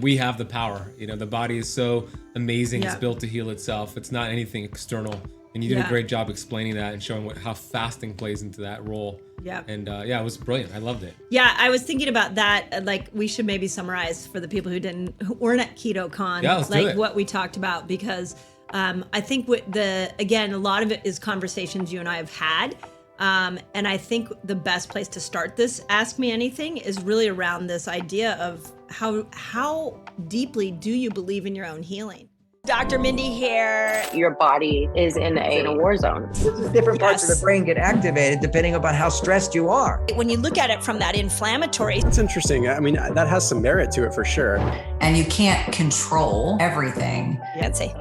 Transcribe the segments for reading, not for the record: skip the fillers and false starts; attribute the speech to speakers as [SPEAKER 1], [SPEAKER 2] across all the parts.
[SPEAKER 1] We have the power. The body is so amazing. It's built to heal itself. It's not anything external. And you did a great job explaining that and showing how fasting plays into that role.
[SPEAKER 2] Yeah.
[SPEAKER 1] And it was brilliant. I loved it.
[SPEAKER 2] Yeah, I was thinking about that. Like, we should maybe summarize for the people who weren't at KetoCon,
[SPEAKER 1] let's do it.
[SPEAKER 2] what we talked about, because I think a lot of it is conversations you and I have had. And I think the best place to start this Ask Me Anything is really around this idea of how deeply do you believe in your own healing? Dr. Mindy here.
[SPEAKER 3] Your body is in a war zone.
[SPEAKER 4] Different parts of the brain get activated depending upon how stressed you are.
[SPEAKER 2] When you look at it from that inflammatory.
[SPEAKER 5] It's interesting. I mean, that has some merit to it for sure.
[SPEAKER 6] And you can't control everything.
[SPEAKER 2] Fancy.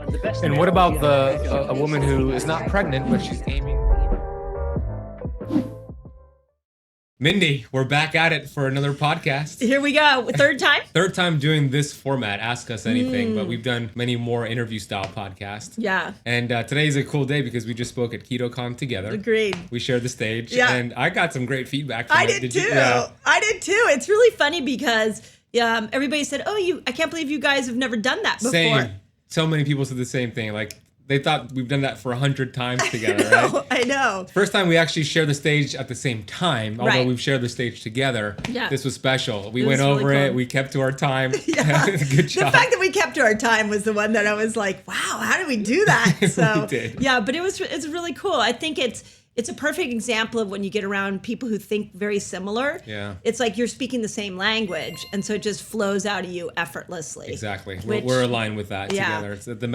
[SPEAKER 7] And what about a woman who is not pregnant, but she's aiming?
[SPEAKER 1] Mindy, we're back at it for another podcast.
[SPEAKER 2] Here we go. Third time?
[SPEAKER 1] Third time doing this format, Ask Us Anything, but we've done many more interview style podcasts.
[SPEAKER 2] Yeah.
[SPEAKER 1] And today's a cool day because we just spoke at KetoCon together.
[SPEAKER 2] Agreed.
[SPEAKER 1] We shared the stage, and I got some great feedback from
[SPEAKER 2] I
[SPEAKER 1] it.
[SPEAKER 2] did too. I did too. It's really funny because everybody said, I can't believe you guys have never done that before.
[SPEAKER 1] Same. So many people said the same thing. Like, they thought we've done that for 100 times together, right?
[SPEAKER 2] I know.
[SPEAKER 1] First time we actually shared the stage at the same time, although we've shared the stage together.
[SPEAKER 2] Yeah.
[SPEAKER 1] This was special. We went
[SPEAKER 2] really
[SPEAKER 1] over it.
[SPEAKER 2] cool.
[SPEAKER 1] We kept to our time.
[SPEAKER 2] Yeah.
[SPEAKER 1] Good job.
[SPEAKER 2] The fact that we kept to our time was the one that I was like, wow, how did we do that? So
[SPEAKER 1] We did.
[SPEAKER 2] Yeah, but it's really cool. I think it's a perfect example of when you get around people who think very similar.
[SPEAKER 1] Yeah.
[SPEAKER 2] It's like you're speaking the same language, and so it just flows out of you effortlessly.
[SPEAKER 1] Exactly. We're aligned with that together. It's the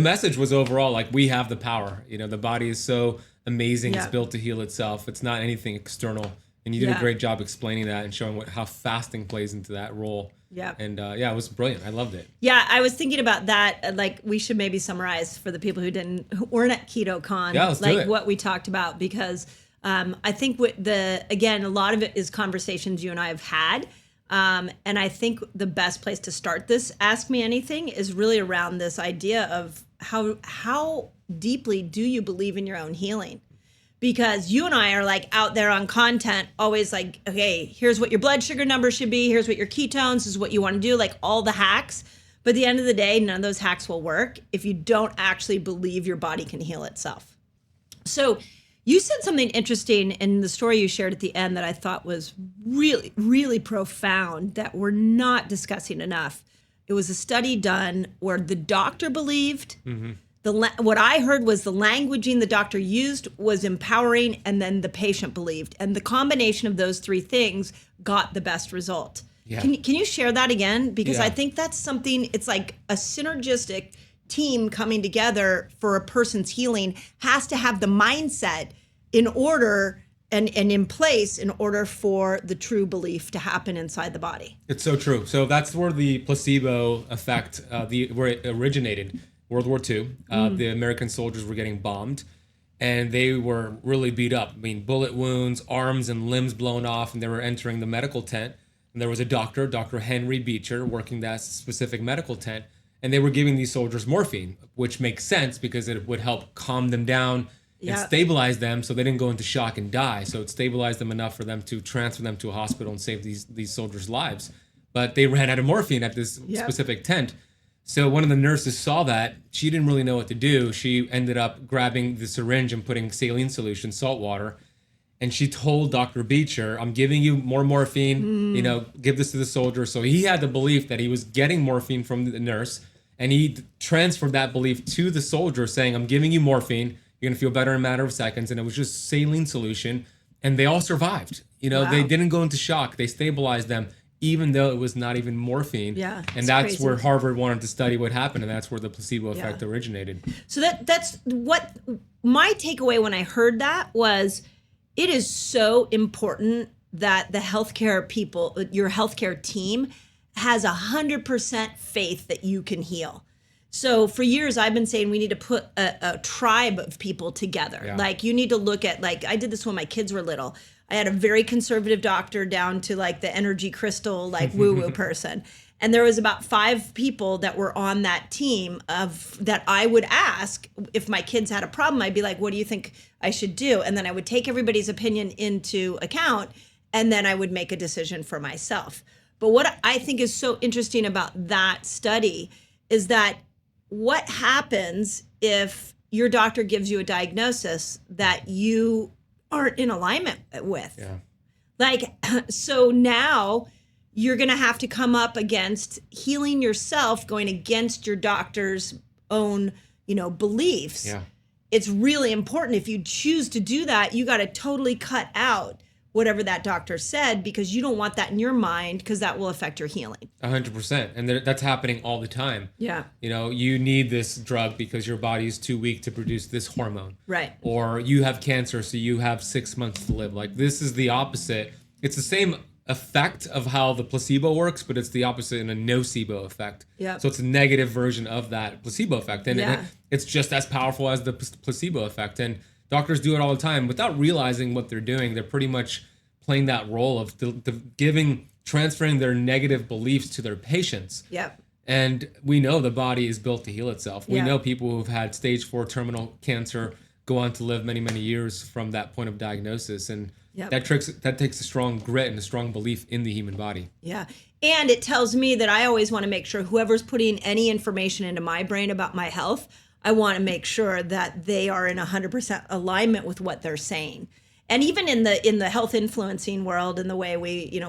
[SPEAKER 1] message was overall like, we have the power. The body is so amazing. It's built to heal itself. It's not anything external. And you did a great job explaining that and showing how fasting plays into that role.
[SPEAKER 2] Yeah.
[SPEAKER 1] And it was brilliant. I loved it.
[SPEAKER 2] Yeah, I was thinking about that. Like, we should maybe summarize for the people who weren't at KetoCon,
[SPEAKER 1] let's do it.
[SPEAKER 2] what we talked about, because I think a lot of it is conversations you and I have had. And I think the best place to start this Ask Me Anything is really around this idea of how deeply do you believe in your own healing? Because you and I are like out there on content, always like, okay, here's what your blood sugar number should be. Here's what your ketones, this is what you want to do, like all the hacks. But at the end of the day, none of those hacks will work if you don't actually believe your body can heal itself. So you said something interesting in the story you shared at the end that I thought was really, really profound that we're not discussing enough. It was a study done where the doctor believed. Mm-hmm. What I heard was the languaging the doctor used was empowering, and then the patient believed. And the combination of those three things got the best result. Yeah. Can you share that again? Because I think that's something, it's like a synergistic team coming together for a person's healing has to have the mindset in order and in place in order for the true belief to happen inside the body.
[SPEAKER 1] It's so true. So that's where the placebo effect, where it originated. World War II, the American soldiers were getting bombed, and they were really beat up. I mean, bullet wounds, arms and limbs blown off, and they were entering the medical tent. And there was a doctor, Dr. Henry Beecher, working that specific medical tent, and they were giving these soldiers morphine, which makes sense because it would help calm them down and stabilize them so they didn't go into shock and die. So it stabilized them enough for them to transfer them to a hospital and save these soldiers' lives. But they ran out of morphine at this specific tent. So one of the nurses saw that. She didn't really know what to do. She ended up grabbing the syringe and putting saline solution, salt water. And she told Dr. Beecher, I'm giving you more morphine, give this to the soldier. So he had the belief that he was getting morphine from the nurse. And he transferred that belief to the soldier saying, I'm giving you morphine. You're going to feel better in a matter of seconds. And it was just saline solution. And they all survived. They didn't go into shock. They stabilized them, even though it was not even morphine.
[SPEAKER 2] Yeah,
[SPEAKER 1] and that's
[SPEAKER 2] crazy.
[SPEAKER 1] Where Harvard wanted to study what happened, and that's where the placebo effect originated.
[SPEAKER 2] So that's what my takeaway when I heard that was, it is so important that the healthcare people, your healthcare team, has 100% faith that you can heal. So for years, I've been saying we need to put a tribe of people together. Yeah. Like, you need to look at, like, I did this when my kids were little. I had a very conservative doctor down to like the energy crystal, like woo-woo person. And there was about 5 people that were on that team that I would ask if my kids had a problem. I'd be like, what do you think I should do? And then I would take everybody's opinion into account, and then I would make a decision for myself. But what I think is so interesting about that study is that what happens if your doctor gives you a diagnosis that you aren't in alignment with?
[SPEAKER 1] Yeah.
[SPEAKER 2] Like, so now you're going to have to come up against healing yourself, going against your doctor's own, beliefs.
[SPEAKER 1] Yeah.
[SPEAKER 2] It's really important. If you choose to do that, you got to totally cut out whatever that doctor said, because you don't want that in your mind, because that will affect your healing.
[SPEAKER 1] 100%. And that's happening all the time.
[SPEAKER 2] Yeah.
[SPEAKER 1] You need this drug because your body is too weak to produce this hormone.
[SPEAKER 2] Right.
[SPEAKER 1] Or you have cancer, so you have 6 months to live. Like, this is the opposite. It's the same effect of how the placebo works, but it's the opposite in a nocebo effect.
[SPEAKER 2] Yeah.
[SPEAKER 1] So it's a negative version of that placebo effect. And it's just as powerful as the placebo effect. And doctors do it all the time without realizing what they're doing. They're pretty much playing that role of transferring their negative beliefs to their patients.
[SPEAKER 2] Yep.
[SPEAKER 1] And we know the body is built to heal itself. We
[SPEAKER 2] Yeah.
[SPEAKER 1] know people who've had stage 4 terminal cancer go on to live many, many years from that point of diagnosis. And
[SPEAKER 2] Yep.
[SPEAKER 1] that takes a strong grit and a strong belief in the human body.
[SPEAKER 2] Yeah. And it tells me that I always want to make sure whoever's putting any information into my brain about my health, I want to make sure that they are in 100% alignment with what they're saying. And even in the health influencing world, and the way we,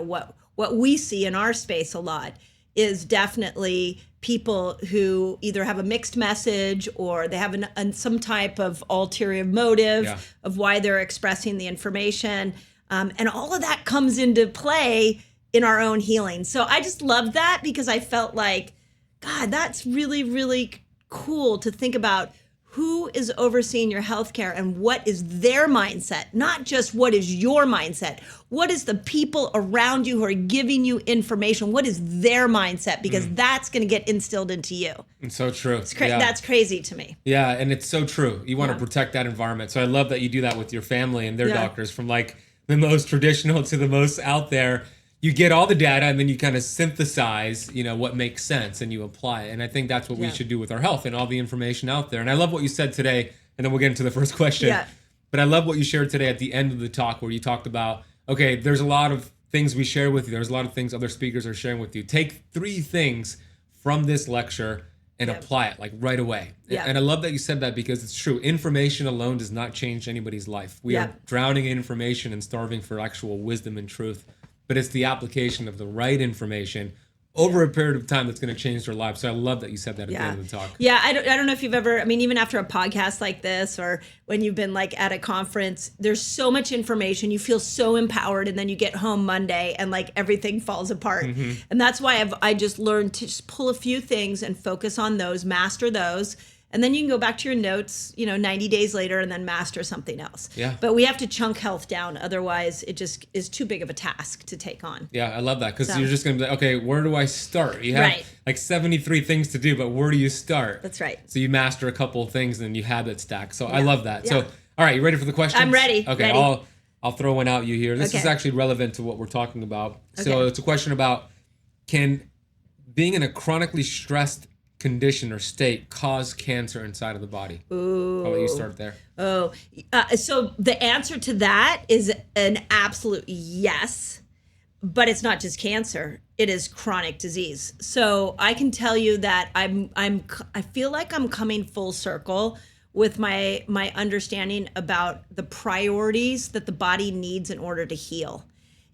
[SPEAKER 2] what we see in our space a lot is definitely people who either have a mixed message or they have some type of ulterior motive of why they're expressing the information. And all of that comes into play in our own healing. So I just love that, because I felt like, God, that's really, really cool to think about who is overseeing your healthcare and what is their mindset, not just what is your mindset. What is the people around you who are giving you information? What is their mindset? Because that's going to get instilled into you.
[SPEAKER 1] It's so true.
[SPEAKER 2] That's crazy to me.
[SPEAKER 1] Yeah, and it's so true. You want to protect that environment. So I love that you do that with your family and their doctors, from like the most traditional to the most out there. You get all the data and then you kind of synthesize, what makes sense, and you apply it. And I think that's what we should do with our health and all the information out there. And I love what you said today, and then we'll get into the first question. Yeah. But I love what you shared today at the end of the talk, where you talked about, okay, there's a lot of things we share with you. There's a lot of things other speakers are sharing with you. Take 3 things from this lecture and apply it like right away. And I love that you said that, because it's true. Information alone does not change anybody's life. We are drowning in information and starving for actual wisdom and truth. But it's the application of the right information over a period of time that's going to change their lives. So I love that you said that at the end of the talk.
[SPEAKER 2] Yeah, I don't know if you've ever, even after a podcast like this, or when you've been like at a conference, there's so much information. You feel so empowered, and then you get home Monday and like everything falls apart. Mm-hmm. And that's why I just learned to just pull a few things and focus on those, master those. And then you can go back to your notes, 90 days later, and then master something else. Yeah. But we have to chunk health down. Otherwise, it just is too big of a task to take on.
[SPEAKER 1] Yeah, I love that. Because you're just going to be like, okay, where do I start? You have like 73 things to do, but where do you start?
[SPEAKER 2] That's right.
[SPEAKER 1] So you master a couple of things, and then you habit stack. So I love that. Yeah. So, all right, you ready for the question?
[SPEAKER 2] I'm ready.
[SPEAKER 1] Okay,
[SPEAKER 2] ready.
[SPEAKER 1] I'll throw one out you here. This is actually relevant to what we're talking about. So it's a question about, can being in a chronically stressed condition or state cause cancer inside of the body?
[SPEAKER 2] Ooh.
[SPEAKER 1] I'll let you start there.
[SPEAKER 2] So the answer to that is an absolute yes, but it's not just cancer. It is chronic disease. So I can tell you that I feel like I'm coming full circle with my understanding about the priorities that the body needs in order to heal.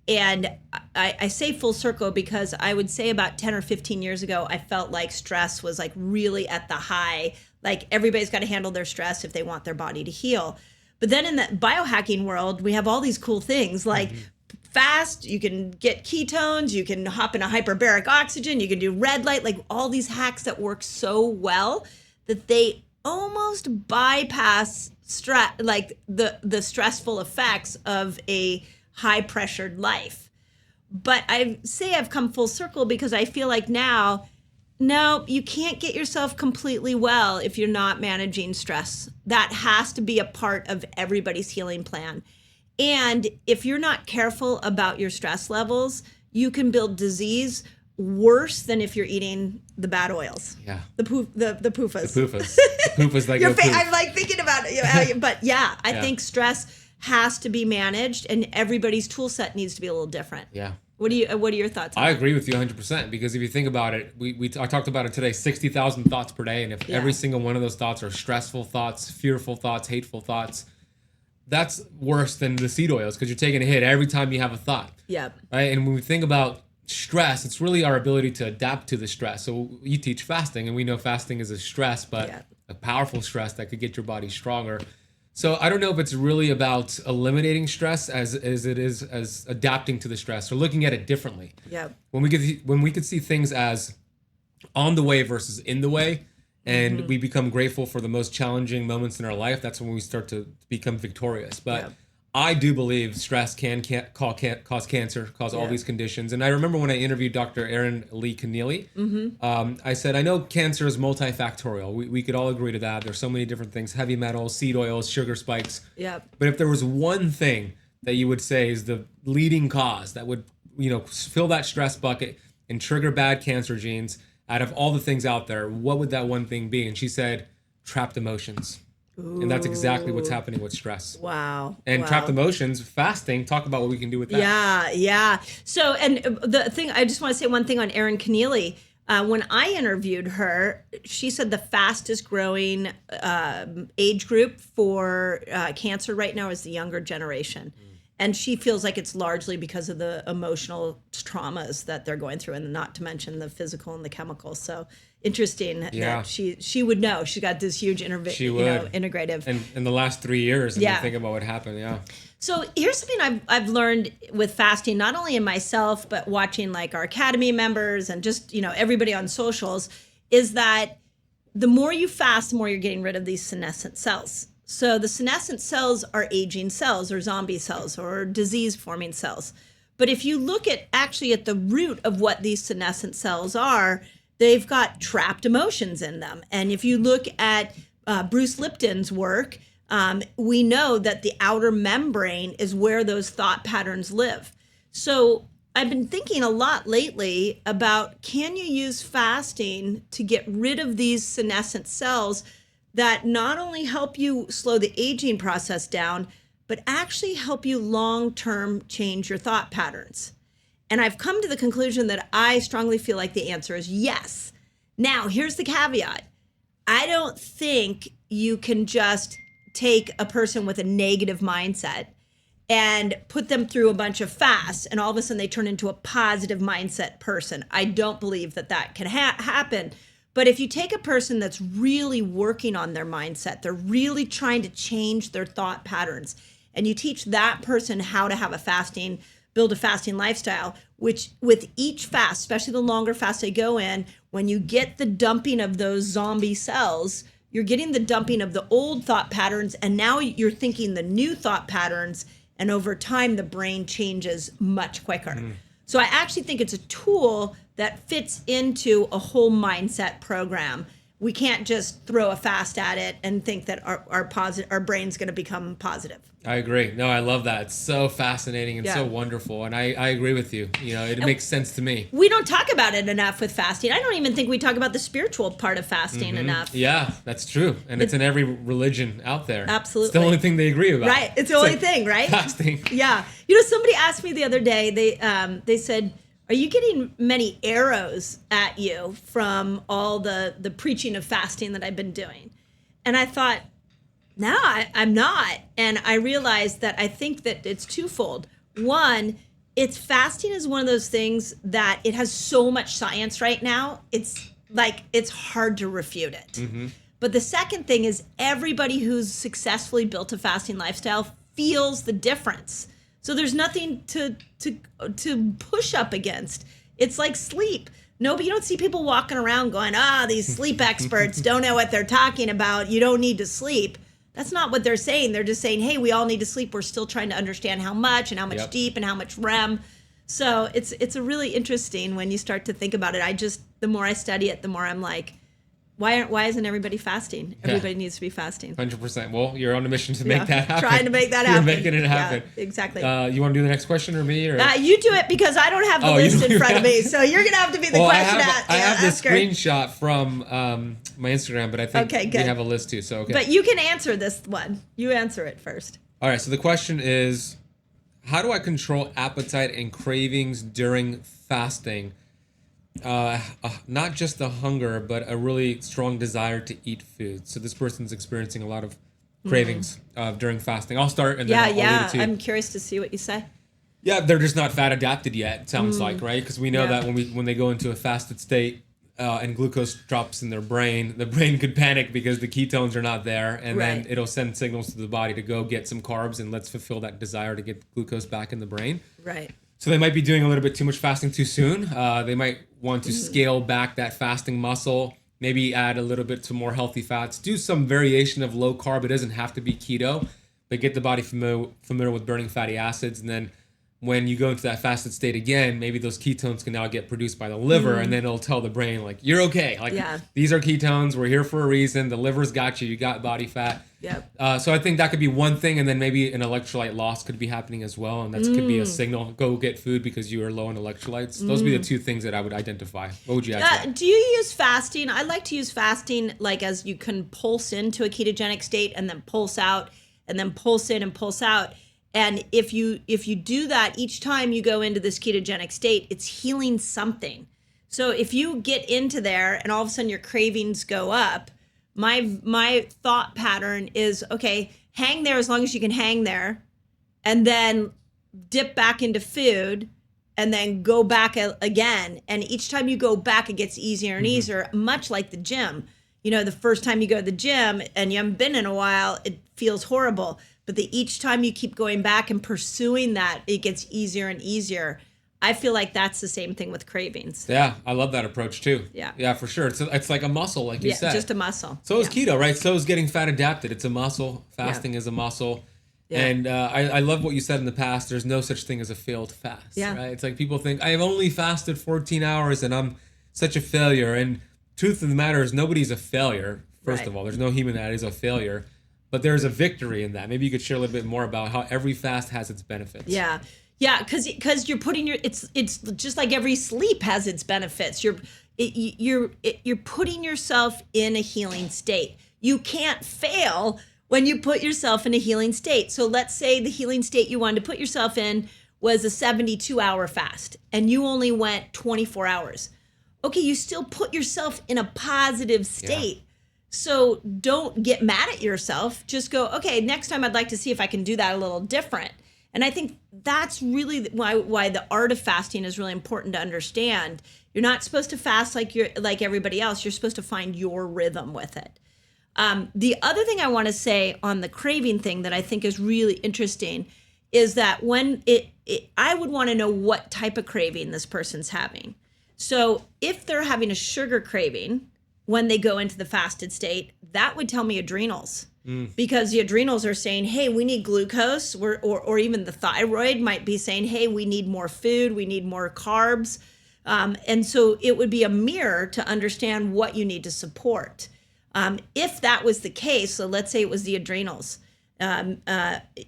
[SPEAKER 2] And I say full circle because I would say about 10 or 15 years ago, I felt like stress was like really at the high. Like everybody's got to handle their stress if they want their body to heal. But then in the biohacking world, we have all these cool things like fast, you can get ketones, you can hop in a hyperbaric oxygen, you can do red light, like all these hacks that work so well that they almost bypass stress, like the stressful effects of a high pressured life. But I say I've come full circle because I feel like now, no, you can't get yourself completely well if you're not managing stress. That has to be a part of everybody's healing plan. And if you're not careful about your stress levels, you can build disease worse than if you're eating the bad oils.
[SPEAKER 1] Yeah.
[SPEAKER 2] The PUFAs.
[SPEAKER 1] The PUFAs. The PUFAs like
[SPEAKER 2] I'm like thinking about it. But yeah, I think stress has to be managed, and everybody's tool set needs to be a little different.
[SPEAKER 1] Yeah.
[SPEAKER 2] What are your thoughts on
[SPEAKER 1] I
[SPEAKER 2] that?
[SPEAKER 1] agree with you 100% because if you think about it, I talked about it today, 60,000 thoughts per day. And if every single one of those thoughts are stressful thoughts, fearful thoughts, hateful thoughts, that's worse than the seed oils because you're taking a hit every time you have a thought.
[SPEAKER 2] Yep.
[SPEAKER 1] Right. And when we think about stress, it's really our ability to adapt to the stress. So you teach fasting and we know fasting is a stress, but a powerful stress that could get your body stronger. So I don't know if it's really about eliminating stress as it is as adapting to the stress or looking at it differently.
[SPEAKER 2] Yeah.
[SPEAKER 1] When we could see things as on the way versus in the way, and we become grateful for the most challenging moments in our life, that's when we start to become victorious. But I do believe stress can cause cancer, cause all these conditions. And I remember when I interviewed Dr. Erin Lee Keneally, I said, I know cancer is multifactorial. We could all agree to that. There's so many different things, heavy metals, seed oils, sugar spikes.
[SPEAKER 2] Yep.
[SPEAKER 1] But if there was one thing that you would say is the leading cause that would, fill that stress bucket and trigger bad cancer genes out of all the things out there, what would that one thing be? And she said, trapped emotions. And that's exactly what's happening with stress.
[SPEAKER 2] Wow.
[SPEAKER 1] And trapped emotions, fasting, talk about what we can do with that.
[SPEAKER 2] Yeah. So, and the thing, I just want to say one thing on Erin Keneally. When I interviewed her, she said the fastest growing age group for cancer right now is the younger generation. And she feels like it's largely because of the emotional traumas that they're going through, and not to mention the physical and the chemical. So interesting that she would know. She got this huge integrative.
[SPEAKER 1] And in the last 3 years, and you think about what happened,
[SPEAKER 2] So here's something I've learned with fasting, not only in myself, but watching like our academy members and just, everybody on socials, is that the more you fast, the more you're getting rid of these senescent cells. So the senescent cells are aging cells or zombie cells or disease-forming cells. But if you look at the root of what these senescent cells are, they've got trapped emotions in them. And if you look at Bruce Lipton's work, we know that the outer membrane is where those thought patterns live. So I've been thinking a lot lately about, can you use fasting to get rid of these senescent cells that not only help you slow the aging process down, but actually help you long-term change your thought patterns? And I've come to the conclusion that I strongly feel like the answer is yes. Now, here's the caveat. I don't think you can just take a person with a negative mindset and put them through a bunch of fasts and all of a sudden they turn into a positive mindset person. I don't believe that can happen. But if you take a person that's really working on their mindset, they're really trying to change their thought patterns, and you teach that person how to build a fasting lifestyle, which with each fast, especially the longer fast they go in, when you get the dumping of those zombie cells, you're getting the dumping of the old thought patterns, and now you're thinking the new thought patterns, and over time the brain changes much quicker. So I actually think it's a tool that fits into a whole mindset program. We can't just throw a fast at it and think that our brain's going to become positive.
[SPEAKER 1] I agree. No, I love that. It's so fascinating and so wonderful. And I agree with you. It makes sense to me.
[SPEAKER 2] We don't talk about it enough with fasting. I don't even think we talk about the spiritual part of fasting enough. Yeah,
[SPEAKER 1] that's true. And it's in every religion out there.
[SPEAKER 2] Absolutely.
[SPEAKER 1] It's the only thing they agree about.
[SPEAKER 2] Right. It's the only thing, right?
[SPEAKER 1] Fasting.
[SPEAKER 2] Yeah. Somebody asked me the other day, they said, are you getting many arrows at you from all the preaching of fasting that I've been doing? And I thought, no, I'm not. And I realized that I think that it's twofold. One, fasting is one of those things that it has so much science right now. It's hard to refute it. But the second thing is everybody who's successfully built a fasting lifestyle feels the difference. So there's nothing to push up against. It's like sleep. You don't see people walking around going, these sleep experts don't know what they're talking about. You don't need to sleep. That's not what they're saying. They're just saying, hey, we all need to sleep. We're still trying to understand how much and how much deep and how much REM. So it's a really interesting when you start to think about it. The more I study it, the more I'm like, why isn't everybody fasting? Everybody needs to be fasting.
[SPEAKER 1] 100%. Well, you're on a mission to make that happen.
[SPEAKER 2] Trying to make that happen.
[SPEAKER 1] You're making it happen.
[SPEAKER 2] Yeah, exactly.
[SPEAKER 1] You want to do the next question or me? Or?
[SPEAKER 2] You do it because I don't have the list in front of me. So you're going to have to be the question.
[SPEAKER 1] I have the screenshot from my Instagram, but I think we have a list too. So okay.
[SPEAKER 2] But you can answer this one. You answer it first.
[SPEAKER 1] All right. So the question is, how do I control appetite and cravings during fasting? Not just the hunger, but a really strong desire to eat food. So this person's experiencing a lot of cravings during fasting. I'll start and then I'll lead it to you.
[SPEAKER 2] I'm curious to see what you say.
[SPEAKER 1] Yeah, they're just not fat adapted yet, it sounds like, right? Because we know that when they go into a fasted state and glucose drops in their brain, the brain could panic because the ketones are not there, and then it'll send signals to the body to go get some carbs and let's fulfill that desire to get glucose back in the brain.
[SPEAKER 2] Right.
[SPEAKER 1] So they might be doing a little bit too much fasting too soon. They might want to scale back that fasting muscle, maybe add a little bit to more healthy fats, do some variation of low carb. It doesn't have to be keto, but get the body familiar with burning fatty acids. And then when you go into that fasted state again, maybe those ketones can now get produced by the liver, and then it'll tell the brain, like, you're okay. Like, these are ketones. We're here for a reason. The liver's got you. You got body fat.
[SPEAKER 2] Yep.
[SPEAKER 1] So I think that could be one thing, and then maybe an electrolyte loss could be happening as well, and that could be a signal. Go get food because you are low on electrolytes. Those would be the two things that I would identify. What would you add to that?
[SPEAKER 2] Do you use fasting? I like to use fasting like as you can pulse into a ketogenic state and then pulse out, and then pulse in and pulse out. And if you do that each time you go into this ketogenic state, it's healing something. So if you get into there and all of a sudden your cravings go up, my thought pattern is, okay, hang there as long as you can hang there, and then dip back into food, and then go back again. And each time you go back, it gets easier and easier, much like the gym. You know, the first time you go to the gym and you haven't been in a while, it feels horrible. But each time you keep going back and pursuing that, it gets easier and easier. I feel like that's the same thing with cravings.
[SPEAKER 1] Yeah, I love that approach too. Yeah, for sure. It's like a muscle, like you said.
[SPEAKER 2] Yeah, just a muscle.
[SPEAKER 1] So is keto, right? So is getting fat adapted. It's a muscle. Fasting is a muscle. Yeah. And I love what you said in the past. There's no such thing as a failed fast, right? It's like people think, I have only fasted 14 hours and I'm such a failure. And truth of the matter is nobody's a failure, first of all. There's no human that is a failure. But there's a victory in that. Maybe you could share a little bit more about how every fast has its benefits.
[SPEAKER 2] Yeah, because you're putting it's just like every sleep has its benefits. You're putting yourself in a healing state. You can't fail when you put yourself in a healing state. So let's say the healing state you wanted to put yourself in was a 72-hour fast, and you only went 24 hours. Okay, you still put yourself in a positive state. Yeah. So don't get mad at yourself. Just go, okay, next time I'd like to see if I can do that a little different. And I think that's really why the art of fasting is really important to understand. You're not supposed to fast like everybody else. You're supposed to find your rhythm with it. The other thing I want to say on the craving thing that I think is really interesting is that when I would want to know what type of craving this person's having. So if they're having a sugar craving, when they go into the fasted state, that would tell me adrenals, because the adrenals are saying, hey, we need glucose, or even the thyroid might be saying, hey, we need more food, we need more carbs. And so it would be a mirror to understand what you need to support. If that was the case, so let's say it was the adrenals,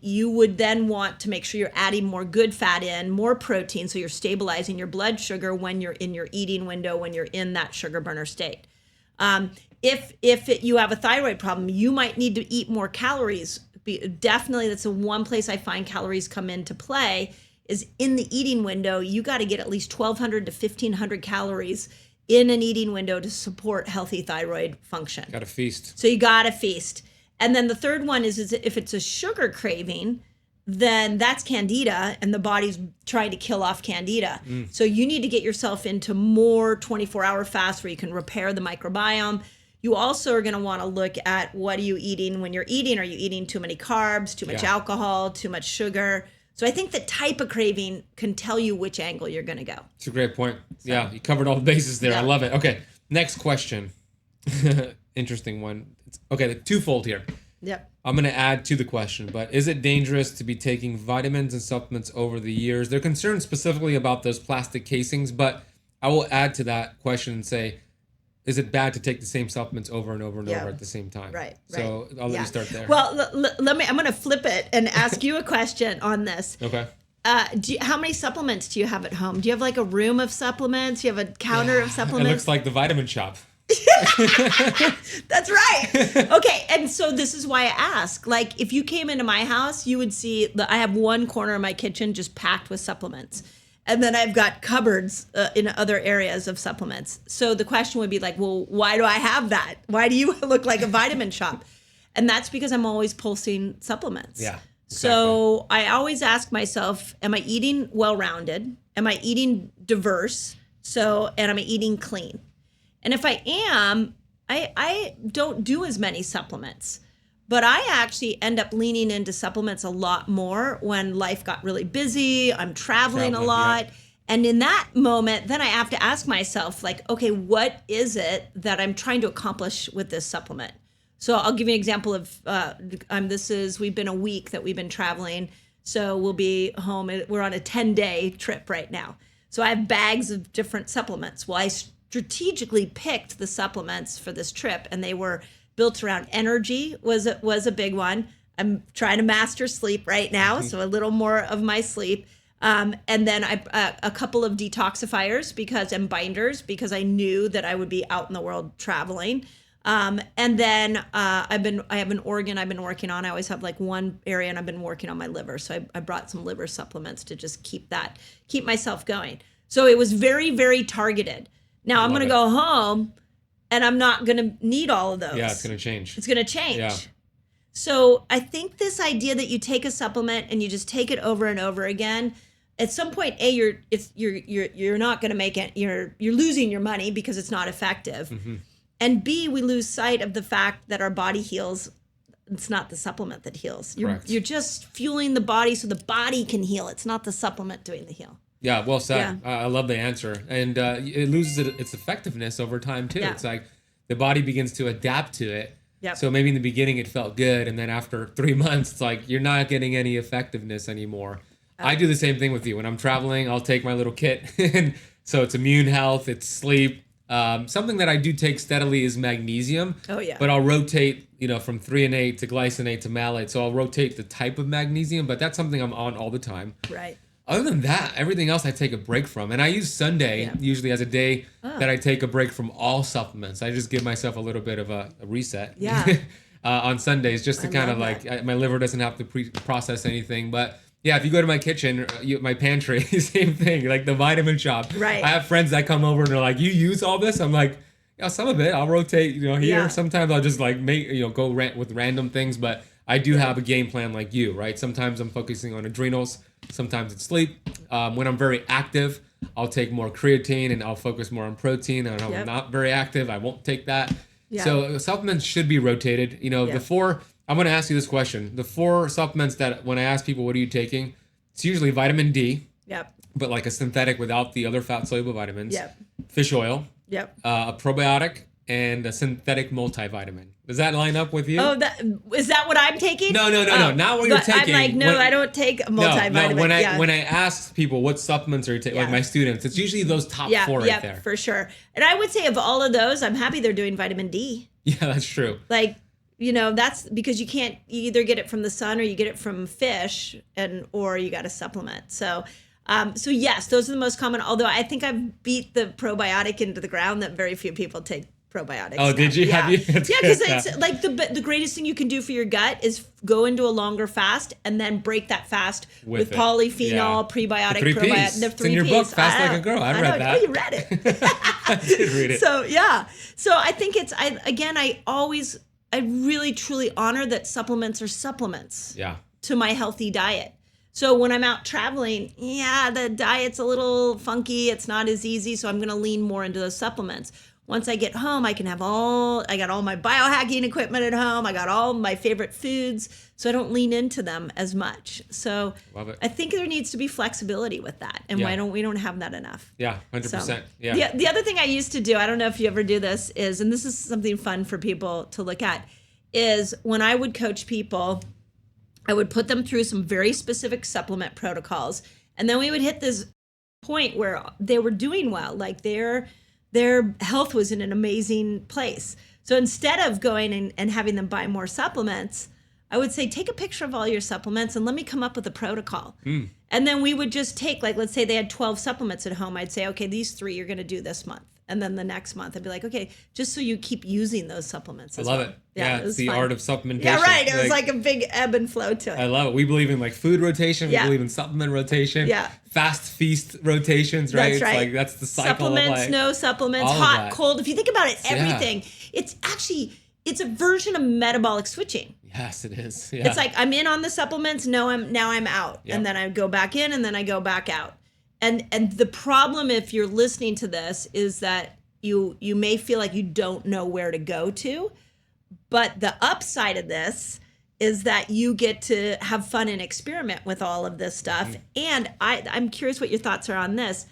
[SPEAKER 2] you would then want to make sure you're adding more good fat in, more protein, so you're stabilizing your blood sugar when you're in your eating window, when you're in that sugar burner state. If you have a thyroid problem, you might need to eat more calories. Definitely, that's the one place I find calories come into play is in the eating window. You got to get at least 1,200 to 1,500 calories in an eating window to support healthy thyroid function.
[SPEAKER 1] Got to feast.
[SPEAKER 2] So you got to feast. And then the third one is if it's a sugar craving, then that's candida, and the body's trying to kill off candida. So you need to get yourself into more 24-hour fasts where you can repair the microbiome. You also are going to want to look at what are you eating when you're eating. Are you eating too many carbs, too much alcohol, too much sugar? So I think the type of craving can tell you which angle you're going to go.
[SPEAKER 1] It's a great point. So, yeah, you covered all the bases there. I love it. Okay, next question. Interesting one. Okay, twofold here.
[SPEAKER 2] Yep.
[SPEAKER 1] I'm going to add to the question, but is it dangerous to be taking vitamins and supplements over the years? They're concerned specifically about those plastic casings, but I will add to that question and say, is it bad to take the same supplements over and over and over at the same time?
[SPEAKER 2] Right.
[SPEAKER 1] So I'll let you start there.
[SPEAKER 2] Well, let me. I'm going to flip it and ask you a question on this.
[SPEAKER 1] Okay.
[SPEAKER 2] How many supplements do you have at home? Do you have like a room of supplements? Do you have a counter of supplements?
[SPEAKER 1] It looks like the vitamin shop.
[SPEAKER 2] That's right. Okay, and so this is why I ask. Like, if you came into my house, you would see that I have one corner of my kitchen just packed with supplements. And then I've got cupboards in other areas of supplements. So the question would be like, well, why do I have that? Why do you look like a vitamin shop? And that's because I'm always pulsing supplements.
[SPEAKER 1] Yeah. Exactly.
[SPEAKER 2] So I always ask myself, am I eating well-rounded? Am I eating diverse? And am I eating clean? And if I am, I don't do as many supplements. But I actually end up leaning into supplements a lot more when life got really busy. I'm traveling a lot. Yeah. And in that moment, then I have to ask myself, like, okay, what is it that I'm trying to accomplish with this supplement? So I'll give you an example of, we've been a week that we've been traveling. So we'll be home. We're on a 10-day trip right now. So I have bags of different supplements. Well, I strategically picked the supplements for this trip, and they were built around energy was a big one. I'm trying to master sleep right now, so a little more of my sleep. And then a couple of detoxifiers and binders because I knew that I would be out in the world traveling. And then I have an organ I've been working on. I always have like one area, and I've been working on my liver. So I brought some liver supplements to just keep myself going. So it was very, very targeted. Now I'm going to go home, and I'm not going to need all of those.
[SPEAKER 1] Yeah, it's going to change.
[SPEAKER 2] It's going to change.
[SPEAKER 1] Yeah.
[SPEAKER 2] So I think this idea that you take a supplement and you just take it over and over again, at some point, you're not going to make it. You're losing your money because it's not effective. Mm-hmm. And B, we lose sight of the fact that our body heals. It's not the supplement that heals. You're just fueling the body so the body can heal. It's not the supplement doing the heal.
[SPEAKER 1] Yeah, well said. Yeah. I love the answer. And it loses its effectiveness over time, too. Yeah. It's like the body begins to adapt to it. Yep. So maybe in the beginning it felt good. And then after 3 months, it's like you're not getting any effectiveness anymore. I do the same thing with you. When I'm traveling, I'll take my little kit. And so it's immune health, it's sleep. Something that I do take steadily is magnesium. Oh, yeah. But I'll rotate, from threonate to glycinate to malate. So I'll rotate the type of magnesium, but that's something I'm on all the time. Right. Other than that, everything else I take a break from. And I use Sunday usually as a day that I take a break from all supplements. I just give myself a little bit of a reset on Sundays just to kind of my liver doesn't have to process anything. But yeah, if you go to my kitchen, my pantry, same thing, like the vitamin shop. Right. I have friends that come over and they're like, you use all this? I'm like, yeah, some of it. I'll rotate, here. Yeah. Sometimes I'll just go with random things. But I do have a game plan like you, right? Sometimes I'm focusing on adrenals. Sometimes it's sleep. When I'm very active, I'll take more creatine and I'll focus more on protein. And when I'm not very active, I won't take that. Yeah. So supplements should be rotated. I'm going to ask you this question. The 4 supplements that when I ask people, what are you taking? It's usually vitamin D. Yep. But like a synthetic without the other fat soluble vitamins. Yep. Fish oil. Yep. A probiotic and a synthetic multivitamin. Does that line up with you?
[SPEAKER 2] Oh, is that what I'm taking?
[SPEAKER 1] No. Not what you're taking.
[SPEAKER 2] I'm like, I don't take a multivitamin.
[SPEAKER 1] No, when I ask people what supplements are you taking, like my students, it's usually those top 4 right there.
[SPEAKER 2] For sure. And I would say of all of those, I'm happy they're doing vitamin D.
[SPEAKER 1] Yeah, that's true.
[SPEAKER 2] That's because you either get it from the sun or you get it from fish or you got a supplement. So yes, those are the most common. Although I think I've beat the probiotic into the ground that very few people take probiotics.
[SPEAKER 1] Oh, did you?
[SPEAKER 2] Yeah.
[SPEAKER 1] Have you?
[SPEAKER 2] Because it's like the greatest thing you can do for your gut is go into a longer fast and then break that fast with polyphenol, prebiotic, probiotic.
[SPEAKER 1] The 3 Ps. It's in your book, Fast Like a Girl. I read that.
[SPEAKER 2] Oh, you read it.
[SPEAKER 1] I did read it.
[SPEAKER 2] So I think I really truly honor that supplements are supplements to my healthy diet. So when I'm out traveling, the diet's a little funky. It's not as easy. So I'm going to lean more into those supplements. Once I get home, I got all my biohacking equipment at home. I got all my favorite foods. So I don't lean into them as much. So I think there needs to be flexibility with that. And we don't have that enough.
[SPEAKER 1] Yeah, 100%.
[SPEAKER 2] So, the other thing I used to do, I don't know if you ever do this, and this is something fun for people to look at, is when I would coach people, I would put them through some very specific supplement protocols. And then we would hit this point where they were doing well, like their health was in an amazing place. So instead of going and having them buy more supplements, I would say, take a picture of all your supplements and let me come up with a protocol. And then we would just take, let's say they had 12 supplements at home. I'd say, okay, these 3 you're going to do this month. And then the next month I'd be like, okay, just so you keep using those supplements.
[SPEAKER 1] I
[SPEAKER 2] as
[SPEAKER 1] love
[SPEAKER 2] well.
[SPEAKER 1] it. Yeah,
[SPEAKER 2] it
[SPEAKER 1] it's
[SPEAKER 2] was
[SPEAKER 1] the
[SPEAKER 2] fun.
[SPEAKER 1] art of supplementation.
[SPEAKER 2] Yeah, right. It was like a big ebb and flow to it.
[SPEAKER 1] I love it. We believe in like food rotation. We
[SPEAKER 2] Yeah.
[SPEAKER 1] believe in supplement rotation.
[SPEAKER 2] Yeah.
[SPEAKER 1] Fast feast rotations, right?
[SPEAKER 2] That's right.
[SPEAKER 1] It's like that's the cycle
[SPEAKER 2] Supplements,
[SPEAKER 1] of like
[SPEAKER 2] no supplements,
[SPEAKER 1] all of
[SPEAKER 2] hot,
[SPEAKER 1] that.
[SPEAKER 2] cold. If you think about it,
[SPEAKER 1] Yeah.
[SPEAKER 2] everything. It's a version of metabolic switching.
[SPEAKER 1] Yes, it is. Yeah.
[SPEAKER 2] It's like I'm in on the supplements, now I'm out.
[SPEAKER 1] Yep.
[SPEAKER 2] And then I go back in and then I go back out. And the problem if you're listening to this is that you may feel like you don't know where to go to. But the upside of this is that you get to have fun and experiment with all of this stuff. And I'm curious what your thoughts are on this.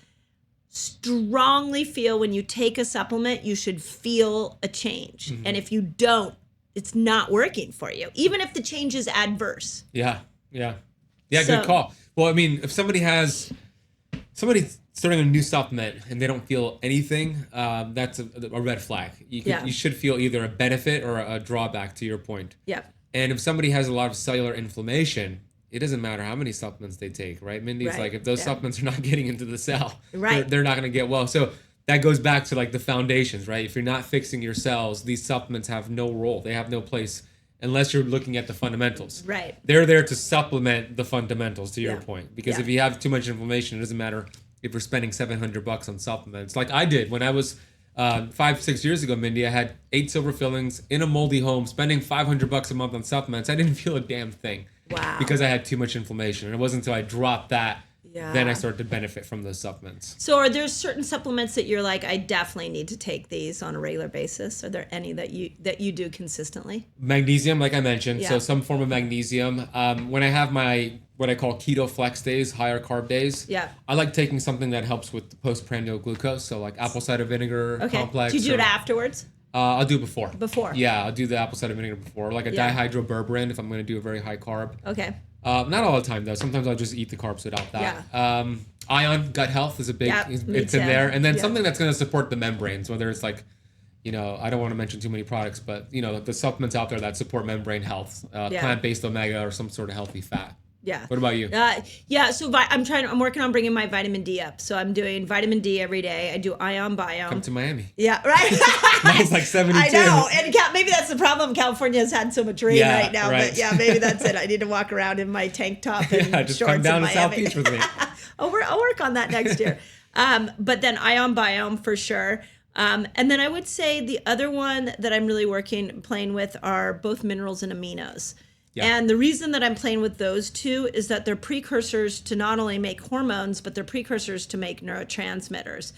[SPEAKER 2] Strongly feel when you take a supplement, you should feel a change. And if you don't, it's not working for you, even if the change is adverse.
[SPEAKER 1] Yeah.
[SPEAKER 2] So-
[SPEAKER 1] Good call. Well, I mean, if somebody's starting a new supplement and they don't feel anything, that's a red flag. You should feel either a benefit or a drawback, to your point.
[SPEAKER 2] Yeah.
[SPEAKER 1] And if somebody has a lot of cellular inflammation, it doesn't matter how many supplements they take, right? Mindy, it's
[SPEAKER 2] Right.
[SPEAKER 1] like if those
[SPEAKER 2] Yeah.
[SPEAKER 1] supplements are not getting into the cell,
[SPEAKER 2] Right.
[SPEAKER 1] they're not going to get well. So that goes back to like the foundations, right? If you're not fixing your cells, these supplements have no role. They have no place unless you're looking at the fundamentals.
[SPEAKER 2] Right.
[SPEAKER 1] They're there to supplement the fundamentals, to your
[SPEAKER 2] Yeah.
[SPEAKER 1] point. Because
[SPEAKER 2] Yeah.
[SPEAKER 1] if you have too much inflammation, it doesn't matter if you're spending $700 on supplements. Like I did when I was 5-6 years ago, Mindy, I had 8 silver fillings in a moldy home, spending $500 a month on supplements. I didn't feel a damn thing.
[SPEAKER 2] Wow.
[SPEAKER 1] Because I had too much inflammation. And it wasn't until I dropped that,
[SPEAKER 2] Yeah.
[SPEAKER 1] then I started to benefit from those supplements.
[SPEAKER 2] So are there certain supplements that you're like, I definitely need to take these on a regular basis? Are there any that you do consistently?
[SPEAKER 1] Magnesium, like I mentioned, so
[SPEAKER 2] Yeah.
[SPEAKER 1] some form of magnesium. When I have my what I call keto flex days, higher carb days,
[SPEAKER 2] Yeah.
[SPEAKER 1] I like taking something that helps with the postprandial glucose, so like apple cider vinegar
[SPEAKER 2] Okay.
[SPEAKER 1] complex.
[SPEAKER 2] Do you do it
[SPEAKER 1] or-
[SPEAKER 2] afterwards?
[SPEAKER 1] I'll do it before.
[SPEAKER 2] Before.
[SPEAKER 1] Yeah, I'll do the apple cider vinegar before, like a
[SPEAKER 2] Yeah.
[SPEAKER 1] dihydroberberine if I'm going to do a very high carb.
[SPEAKER 2] Okay.
[SPEAKER 1] Not all the time though. Sometimes I'll just eat the carbs without that.
[SPEAKER 2] Yeah.
[SPEAKER 1] Ion, gut health is a big.
[SPEAKER 2] Yeah,
[SPEAKER 1] it's
[SPEAKER 2] me
[SPEAKER 1] in
[SPEAKER 2] too.
[SPEAKER 1] there, and then
[SPEAKER 2] Yeah.
[SPEAKER 1] something that's going to support the membranes, whether it's like, I don't want to mention too many products, but the supplements out there that support membrane health,
[SPEAKER 2] Yeah.
[SPEAKER 1] plant-based omega or some sort of healthy fat.
[SPEAKER 2] Yeah.
[SPEAKER 1] What about you?
[SPEAKER 2] Yeah. So I'm working on bringing my vitamin D up. So I'm doing vitamin D every day. I do ion biome.
[SPEAKER 1] Come to Miami.
[SPEAKER 2] Yeah, right.
[SPEAKER 1] Mine's like 72.
[SPEAKER 2] I know, and maybe that's the problem. California has had so much rain
[SPEAKER 1] Yeah,
[SPEAKER 2] right now,
[SPEAKER 1] right.
[SPEAKER 2] but yeah, maybe that's it. I need to walk around in my tank top and
[SPEAKER 1] Yeah, just
[SPEAKER 2] shorts
[SPEAKER 1] come down
[SPEAKER 2] in
[SPEAKER 1] to South
[SPEAKER 2] Miami.
[SPEAKER 1] Beach with me.
[SPEAKER 2] I'll work on that next year. But then ion biome for sure. And then I would say the other one that I'm really playing with are both minerals and aminos.
[SPEAKER 1] Yeah.
[SPEAKER 2] And the reason that I'm playing with those two is that they're precursors to not only make hormones, but they're precursors to make neurotransmitters.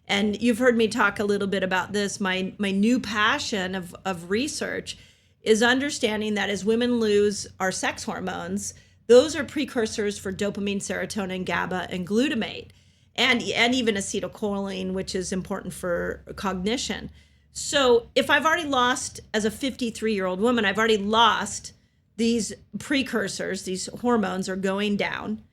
[SPEAKER 2] And you've heard me talk a little bit about this. My new passion of research is understanding that as women lose our sex hormones, those are precursors for dopamine, serotonin, GABA, and glutamate, and even acetylcholine, which is important for cognition. So if I've already lost, as a 53-year-old woman, I've already lost these precursors, these hormones are going down,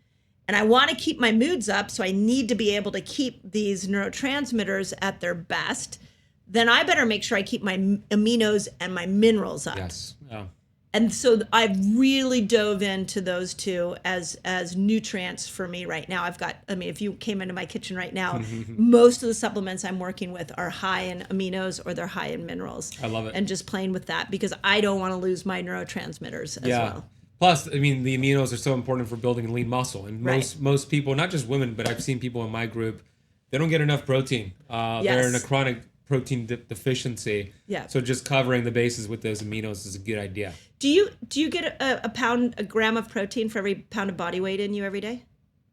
[SPEAKER 2] and I want to keep my moods up, so I need to be able to keep these neurotransmitters at their best, then I better make sure I keep my aminos and my minerals up.
[SPEAKER 1] Yes. Yeah.
[SPEAKER 2] And so I've really dove into those two as nutrients for me right now. If you came into my kitchen right now, most of the supplements I'm working with are high in aminos or they're high in minerals.
[SPEAKER 1] I love it.
[SPEAKER 2] And just playing with that because I don't want to lose my neurotransmitters as well.
[SPEAKER 1] Plus, I mean, the aminos are so important for building lean muscle. And
[SPEAKER 2] Right.
[SPEAKER 1] most people, not just women, but I've seen people in my group, they don't get enough protein. They're in a chronic protein deficiency.
[SPEAKER 2] Yeah.
[SPEAKER 1] So just covering the bases with those aminos is a good idea.
[SPEAKER 2] Do you get a gram of protein for every pound of body weight in you every day?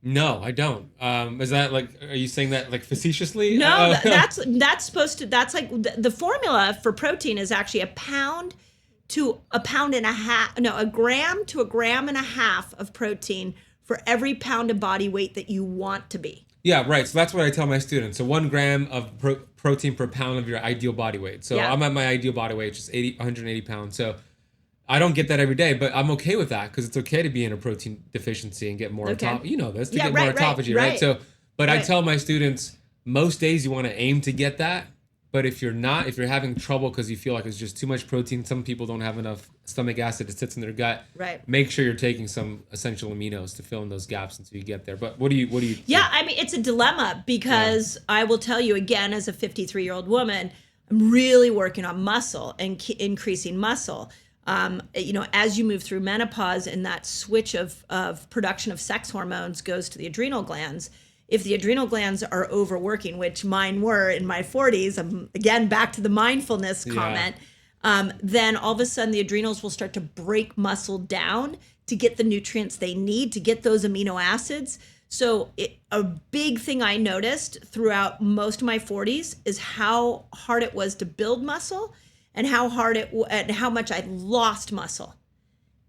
[SPEAKER 1] No, I don't. Is that like, are you saying that like facetiously?
[SPEAKER 2] No, that's supposed to, that's like the formula for protein is actually a gram to a gram and a half of protein for every pound of body weight that you want to be.
[SPEAKER 1] Yeah, right. So that's what I tell my students. So 1 gram of protein per pound of your ideal body weight. So
[SPEAKER 2] Yeah.
[SPEAKER 1] I'm at my ideal body weight, which is 180 pounds. So I don't get that every day, but I'm okay with that because it's okay to be in a protein deficiency and get more autophagy. You know this, to get more autophagy, right? So, but I tell my students, most days you want to aim to get that, But if you're having trouble because you feel like it's just too much protein, some people don't have enough stomach acid that sits in their gut.
[SPEAKER 2] Right.
[SPEAKER 1] Make sure you're taking some essential aminos to fill in those gaps until you get there. But what do you?
[SPEAKER 2] Yeah, I mean, it's a dilemma because I will tell you again, as a 53-year-old woman, I'm really working on muscle and increasing muscle. As you move through menopause and that switch of production of sex hormones goes to the adrenal glands. If the adrenal glands are overworking, which mine were in my 40s, I'm again back to the mindfulness comment, then all of a sudden the adrenals will start to break muscle down to get the nutrients they need to get those amino acids. So a big thing I noticed throughout most of my 40s is how hard it was to build muscle and how much I lost muscle.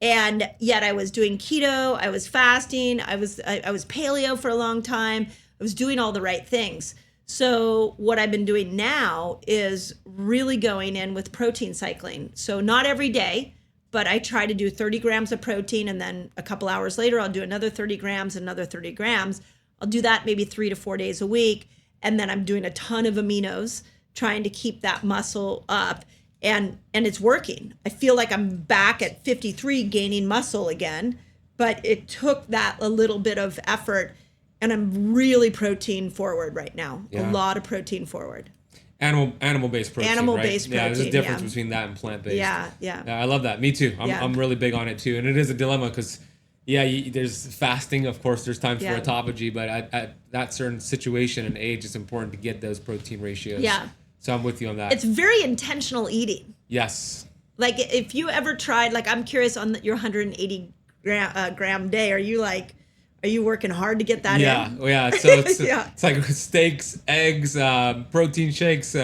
[SPEAKER 2] And yet I was doing keto, I was fasting, I was paleo for a long time. I was doing all the right things. So what I've been doing now is really going in with protein cycling. So not every day, but I try to do 30 grams of protein, and then a couple hours later, I'll do another 30 grams, another 30 grams. I'll do that maybe 3 to 4 days a week. And then I'm doing a ton of aminos, trying to keep that muscle up. And it's working. I feel like I'm back at 53 gaining muscle again, but it took that a little bit of effort, and I'm really protein forward right now.
[SPEAKER 1] Yeah.
[SPEAKER 2] A lot of protein forward.
[SPEAKER 1] Animal-based protein,
[SPEAKER 2] Animal-based
[SPEAKER 1] right? Yeah, there's a
[SPEAKER 2] protein,
[SPEAKER 1] difference between that and plant-based.
[SPEAKER 2] Yeah.
[SPEAKER 1] I love that. Me too. I'm really big on it too. And it is a dilemma because, there's fasting. Of course, there's times for autophagy, but at that certain situation and age, it's important to get those protein ratios.
[SPEAKER 2] Yeah.
[SPEAKER 1] So I'm with you on that.
[SPEAKER 2] It's very intentional eating.
[SPEAKER 1] Yes.
[SPEAKER 2] Like if you ever tried, like I'm curious on your 180 gram day, are you working hard to get that in?
[SPEAKER 1] Yeah. So it's like steaks, eggs, protein shakes,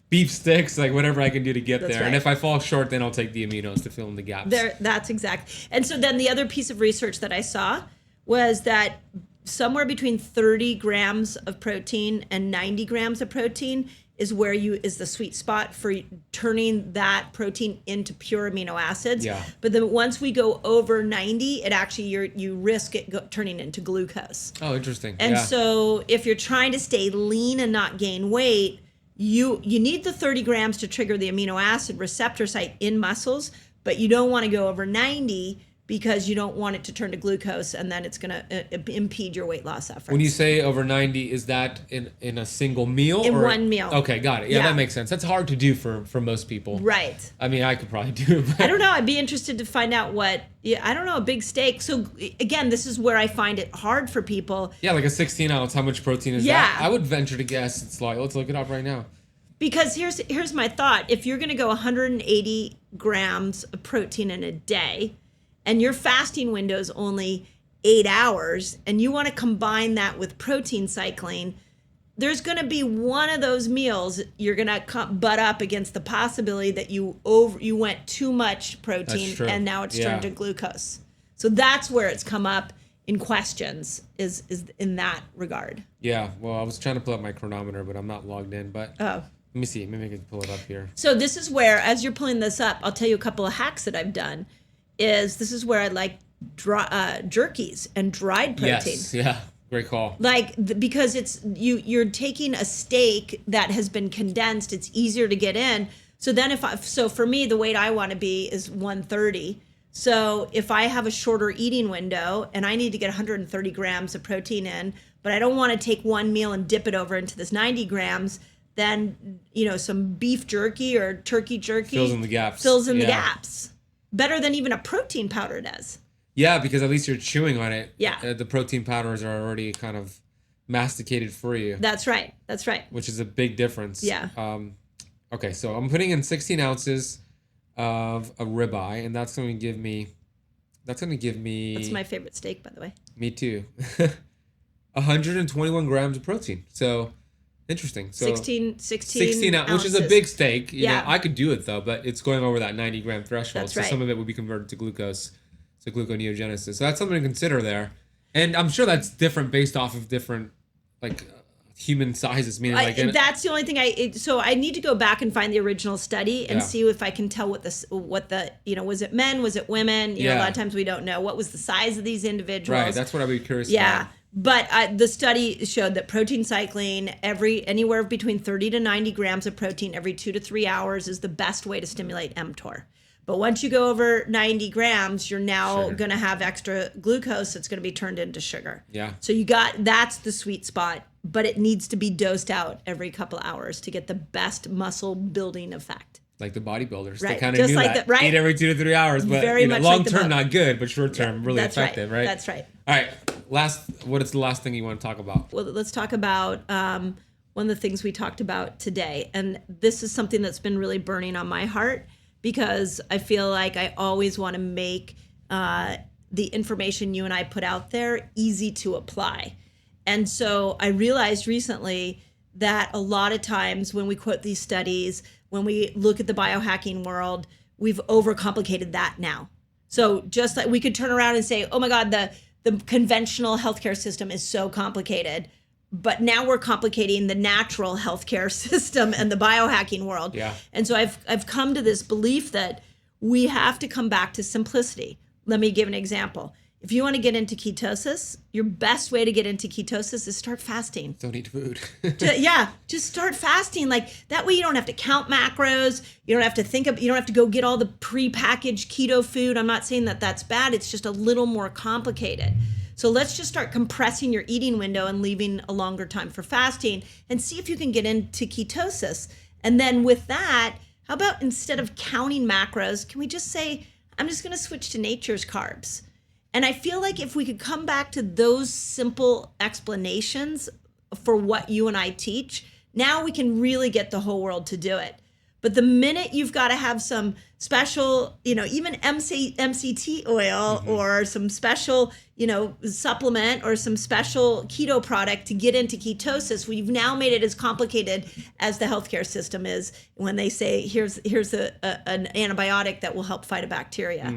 [SPEAKER 1] beef sticks, like whatever I can do to get there.
[SPEAKER 2] Right.
[SPEAKER 1] And if I fall short, then I'll take the aminos to fill in the gaps.
[SPEAKER 2] That's exact. And so then the other piece of research that I saw was that somewhere between 30 grams of protein and 90 grams of protein is the sweet spot for turning that protein into pure amino acids.
[SPEAKER 1] Yeah.
[SPEAKER 2] But then once we go over 90, it actually you risk it turning into glucose.
[SPEAKER 1] Oh, interesting.
[SPEAKER 2] And so if you're trying to stay lean and not gain weight, you need the 30 grams to trigger the amino acid receptor site in muscles, but you don't want to go over 90 because you don't want it to turn to glucose, and then it's going to impede your weight loss efforts.
[SPEAKER 1] When you say over 90, is that in a single meal?
[SPEAKER 2] In one meal.
[SPEAKER 1] Okay, got it. Yeah, that makes sense. That's hard to do for most people.
[SPEAKER 2] Right.
[SPEAKER 1] I mean, I could probably do it. But
[SPEAKER 2] I don't know. I'd be interested to find out a big steak. So again, this is where I find it hard for people.
[SPEAKER 1] Yeah, like a 16 ounce, how much protein is that? I would venture to guess it's like, let's look it up right now.
[SPEAKER 2] Because here's my thought. If you're going to go 180 grams of protein in a day, and your fasting window is only 8 hours, and you want to combine that with protein cycling, there's going to be one of those meals you're going to butt up against the possibility that you went too much protein, and now it's turned to glucose. So that's where it's come up in questions, is in that regard.
[SPEAKER 1] Yeah, well, I was trying to pull up my chronometer, but I'm not logged in. But let me see. Maybe I can pull it up here.
[SPEAKER 2] So this is where, as you're pulling this up, I'll tell you a couple of hacks that I've done. This is where I like jerkies and dried protein.
[SPEAKER 1] Yes, yeah, great call.
[SPEAKER 2] Because it's you're taking a steak that has been condensed, it's easier to get in. So then so for me, the weight I want to be is 130. So if I have a shorter eating window and I need to get 130 grams of protein in, but I don't want to take one meal and dip it over into this 90 grams, then some beef jerky or turkey jerky
[SPEAKER 1] fills in the gaps.
[SPEAKER 2] The gaps. Better than even a protein powder does.
[SPEAKER 1] Yeah, because at least you're chewing on it.
[SPEAKER 2] Yeah.
[SPEAKER 1] The protein powders are already kind of masticated for you.
[SPEAKER 2] That's right.
[SPEAKER 1] Which is a big difference.
[SPEAKER 2] Yeah.
[SPEAKER 1] Okay, so I'm putting in 16 ounces of a ribeye, and that's going to give me. That's my favorite steak, by the way. Me too. 121 grams of protein. So. Interesting. So 16 ounces, which is a big steak. You know, I could do it though, but it's going over that 90 gram threshold.
[SPEAKER 2] That's
[SPEAKER 1] so some of it would be converted to glucose, so gluconeogenesis. So that's something to consider there. And I'm sure that's different based off of different human sizes. Meaning
[SPEAKER 2] that's the only thing so I need to go back and find the original study and see if I can tell what the was it men, was it women? A lot of times we don't know what was the size of these individuals.
[SPEAKER 1] Right. That's what I'd be curious about.
[SPEAKER 2] But the study showed that protein cycling anywhere between 30 to 90 grams of protein every 2 to 3 hours is the best way to stimulate mTOR. But once you go over 90 grams, you're now going to have extra glucose that's going to be turned into sugar.
[SPEAKER 1] Yeah.
[SPEAKER 2] So that's the sweet spot, but it needs to be dosed out every couple of hours to get the best muscle building effect.
[SPEAKER 1] Like the bodybuilders,
[SPEAKER 2] Right.
[SPEAKER 1] they kind of
[SPEAKER 2] Just
[SPEAKER 1] knew
[SPEAKER 2] like
[SPEAKER 1] that.
[SPEAKER 2] right?
[SPEAKER 1] Eat every 2 to 3 hours, but
[SPEAKER 2] Very much
[SPEAKER 1] long
[SPEAKER 2] like the
[SPEAKER 1] term
[SPEAKER 2] book.
[SPEAKER 1] not good, but short term really
[SPEAKER 2] That's
[SPEAKER 1] effective, right?
[SPEAKER 2] That's right.
[SPEAKER 1] All right, what is the last thing you want to talk about?
[SPEAKER 2] Well, let's talk about one of the things we talked about today. And this is something that's been really burning on my heart because I feel like I always want to make the information you and I put out there easy to apply. And so I realized recently that a lot of times when we quote these studies, when we look at the biohacking world, we've overcomplicated that now. So just like we could turn around and say, oh my God, the conventional healthcare system is so complicated. But now we're complicating the natural healthcare system and the biohacking world.
[SPEAKER 1] Yeah.
[SPEAKER 2] And so I've come to this belief that we have to come back to simplicity. Let me give an example. If you want to get into ketosis, your best way to get into ketosis is start fasting.
[SPEAKER 1] Don't eat food.
[SPEAKER 2] Just start fasting. Like that way you don't have to count macros. You don't have to you don't have to go get all the pre-packaged keto food. I'm not saying that that's bad. It's just a little more complicated. So let's just start compressing your eating window and leaving a longer time for fasting and see if you can get into ketosis. And then with that, how about instead of counting macros, can we just say, I'm just going to switch to nature's carbs? And I feel like if we could come back to those simple explanations for what you and I teach, now we can really get the whole world to do it. But the minute you've got to have some special, even MCT oil or some special, supplement or some special keto product to get into ketosis, we've now made it as complicated as the healthcare system is when they say, here's an antibiotic that will help fight a bacteria.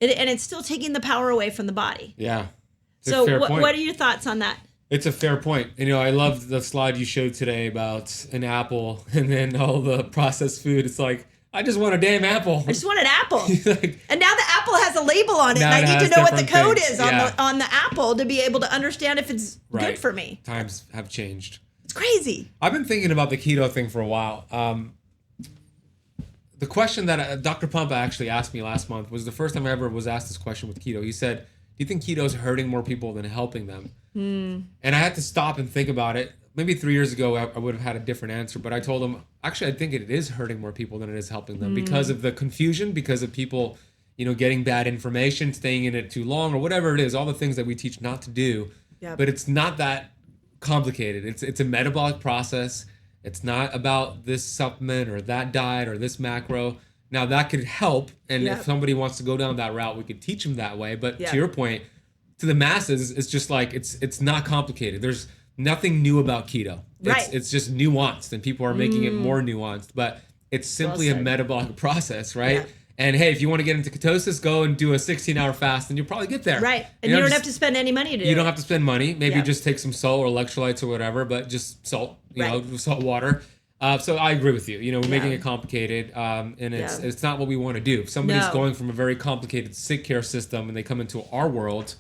[SPEAKER 2] And it's still taking the power away from the body.
[SPEAKER 1] Yeah.
[SPEAKER 2] So what are your thoughts on that?
[SPEAKER 1] It's a fair point. I loved the slide you showed today about an apple and then all the processed food. It's like, I just want a damn apple.
[SPEAKER 2] I just want an apple.
[SPEAKER 1] Like,
[SPEAKER 2] and now the apple has a label on it. And I need to know what the code is on the apple to be able to understand if it's good for me.
[SPEAKER 1] Times have changed.
[SPEAKER 2] It's crazy.
[SPEAKER 1] I've been thinking about the keto thing for a while. The question that Dr. Pumpa actually asked me last month was the first time I ever was asked this question with keto. He said, do you think keto is hurting more people than helping them? And I had to stop and think about it. Maybe 3 years ago, I would have had a different answer, but I told him, actually, I think it is hurting more people than it is helping them because of the confusion, because of people, getting bad information, staying in it too long, or whatever it is, all the things that we teach not to do. Yep. But it's not that complicated. It's a metabolic process. It's not about this supplement or that diet or this macro. Now, that could help, and if somebody wants to go down that route, we could teach them that way. But to your point, to the masses, it's just like it's not complicated. There's nothing new about keto. It's just nuanced, and people are making it more nuanced. But it's simply a metabolic process, right? Yeah. And hey, if you want to get into ketosis, go and do a 16-hour fast, and you'll probably get there.
[SPEAKER 2] Right, and you don't have to spend any money to do it.
[SPEAKER 1] You don't have to spend money. Maybe just take some salt or electrolytes or whatever, but just salt, salt water. So I agree with you. We're making it complicated, and it's not what we want to do. If somebody's going from a very complicated sick care system and they come into our world,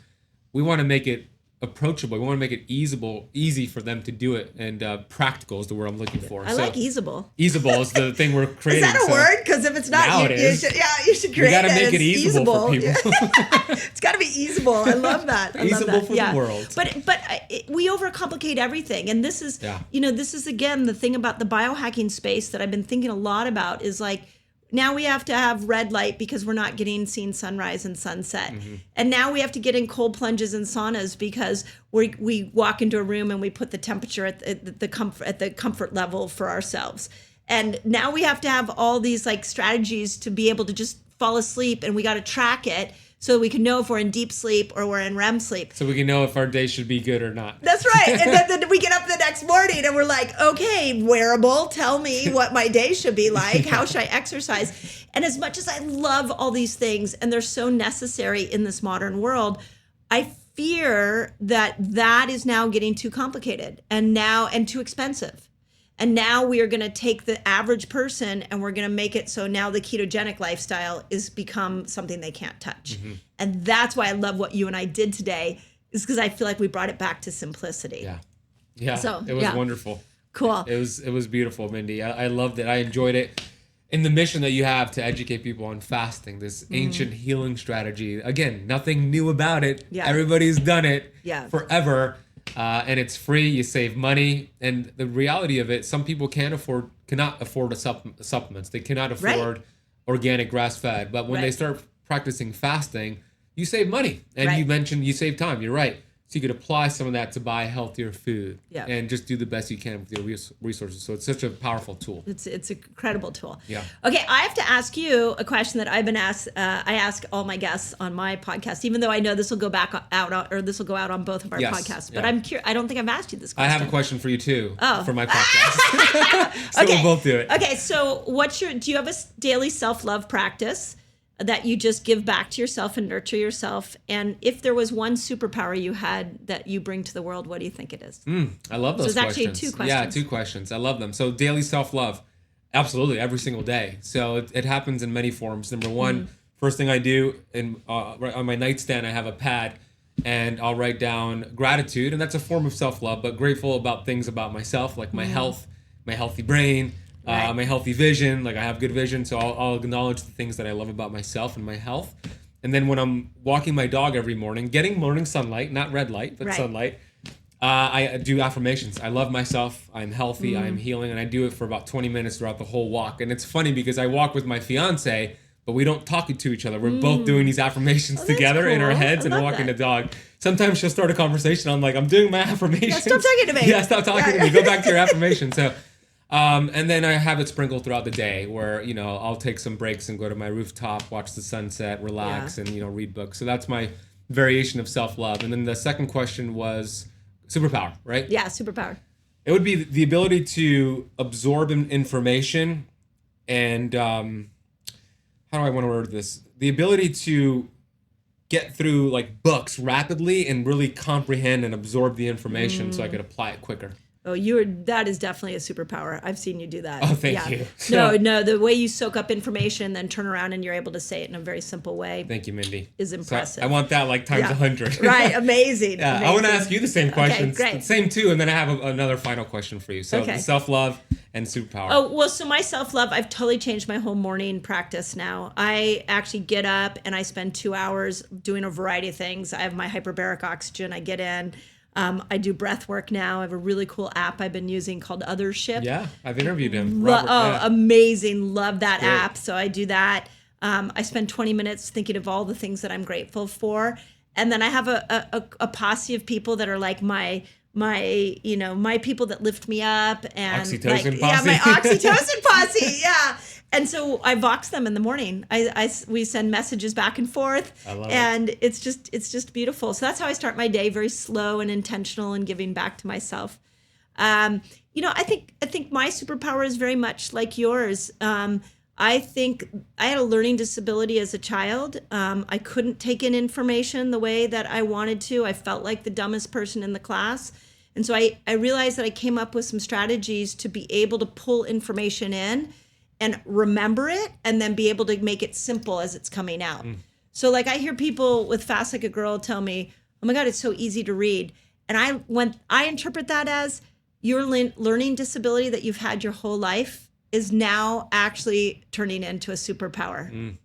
[SPEAKER 1] we want to make it approachable. We want to make it easy for them to do it, and practical is the word I'm looking for.
[SPEAKER 2] I like easable.
[SPEAKER 1] Easable is the thing we're creating.
[SPEAKER 2] Is that a word? Because if it's not, you should create it.
[SPEAKER 1] You got to make it easable for people.
[SPEAKER 2] It's got to be easable. I love that.
[SPEAKER 1] Easable for the world.
[SPEAKER 2] But we overcomplicate everything, and this is this is again the thing about the biohacking space that I've been thinking a lot about is like. Now we have to have red light because we're not seeing sunrise and sunset. And now we have to get in cold plunges and saunas because we walk into a room and we put the temperature at the comfort level for ourselves. And now we have to have all these like strategies to be able to just fall asleep, and we got to track it so we can know if we're in deep sleep or we're in REM sleep.
[SPEAKER 1] So we can know if our day should be good or not.
[SPEAKER 2] That's right. And then we get up the next morning and we're like, okay, wearable, tell me what my day should be like. How should I exercise? And as much as I love all these things, and they're so necessary in this modern world, I fear that is now getting too complicated and too expensive. And now we are going to take the average person and we're going to make it so now the ketogenic lifestyle is become something they can't touch. And that's why I love what you and I did today. is because I feel like we brought it back to simplicity.
[SPEAKER 1] Yeah. Yeah.
[SPEAKER 2] So,
[SPEAKER 1] it was
[SPEAKER 2] yeah.
[SPEAKER 1] wonderful.
[SPEAKER 2] Cool.
[SPEAKER 1] It was beautiful, Mindy. I loved it. I enjoyed it. And the mission that you have to educate people on fasting, this ancient healing strategy. Again, nothing new about it.
[SPEAKER 2] Yeah.
[SPEAKER 1] Everybody's done it
[SPEAKER 2] Yeah.
[SPEAKER 1] forever. And it's free. You save money. And the reality of it, some people cannot afford supplements. They cannot afford organic grass-fed. But when they start practicing fasting, you save money. And you mentioned you save time. You're right. So you could apply some of that to buy healthier food and just do the best you can with your resources. So it's such a powerful tool.
[SPEAKER 2] It's an incredible tool.
[SPEAKER 1] Yeah.
[SPEAKER 2] Okay, I have to ask you a question that I've been asked. I ask all my guests on my podcast, even though I know this will go this will go out on both of our podcasts. But I'm curious. I don't think I've asked you this question.
[SPEAKER 1] I have a question for you too. For my podcast. So we'll both do it.
[SPEAKER 2] Okay, so do you have a daily self-love practice that you just give back to yourself and nurture yourself? And if there was one superpower you had that you bring to the world, what do you think it is?
[SPEAKER 1] I love those questions.
[SPEAKER 2] So it's actually 2 questions.
[SPEAKER 1] Yeah, 2 questions. I love them. So daily self-love, absolutely, every single day. So it happens in many forms. Number one, first thing I do, right on my nightstand, I have a pad, and I'll write down gratitude, and that's a form of self-love, but grateful about things about myself, like my health, my healthy brain, my healthy vision. Like I have good vision, so I'll acknowledge the things that I love about myself and my health. And then when I'm walking my dog every morning, getting morning sunlight, not red light, but sunlight, I do affirmations. I love myself. I'm healthy. I am healing. And I do it for about 20 minutes throughout the whole walk. And it's funny because I walk with my fiance, but we don't talk to each other. We're both doing these affirmations together in our heads and walking the dog. Sometimes she'll start a conversation. I'm like, I'm doing my affirmations.
[SPEAKER 2] Stop talking to me.
[SPEAKER 1] Yeah, stop talking to me. Go back to your affirmation. So, and then I have it sprinkled throughout the day where, I'll take some breaks and go to my rooftop, watch the sunset, relax, and, read books. So that's my variation of self-love. And then the second question was superpower, right?
[SPEAKER 2] Yeah, superpower.
[SPEAKER 1] It would be the ability to absorb information and, how do I want to word this? The ability to get through like books rapidly and really comprehend and absorb the information so I could apply it quicker.
[SPEAKER 2] Oh, that is definitely a superpower. I've seen you do that.
[SPEAKER 1] Oh, thank you.
[SPEAKER 2] No, the way you soak up information, then turn around and you're able to say it in a very simple way.
[SPEAKER 1] Thank you, Mindy.
[SPEAKER 2] Is impressive.
[SPEAKER 1] So I want that like times 100.
[SPEAKER 2] Right, amazing.
[SPEAKER 1] Yeah,
[SPEAKER 2] amazing.
[SPEAKER 1] I want to ask you the same questions.
[SPEAKER 2] Okay, great.
[SPEAKER 1] Same too, and then I have another final question for you. So self-love and superpower.
[SPEAKER 2] Oh, well, so my self-love, I've totally changed my whole morning practice now. I actually get up and I spend 2 hours doing a variety of things. I have my hyperbaric oxygen. I get in. I do breath work now. I have a really cool app I've been using called Othership.
[SPEAKER 1] Yeah, I've interviewed him. Robert,
[SPEAKER 2] amazing. Love that app. So I do that. I spend 20 minutes thinking of all the things that I'm grateful for. And then I have a posse of people that are like my people that lift me up. And
[SPEAKER 1] oxytocin posse.
[SPEAKER 2] Yeah, my oxytocin posse. Yeah. And so I Vox them in the morning. We send messages back and forth.
[SPEAKER 1] I love
[SPEAKER 2] it. It's just beautiful. So that's how I start my day, very slow and intentional and giving back to myself. I think my superpower is very much like yours. I think I had a learning disability as a child. I couldn't take in information the way that I wanted to. I felt like the dumbest person in the class. And so I realized that I came up with some strategies to be able to pull information in and remember it and then be able to make it simple as it's coming out. So like I hear people with Fast Like a Girl tell me, oh my God, it's so easy to read. And I interpret that as your learning disability that you've had your whole life is now actually turning into a superpower.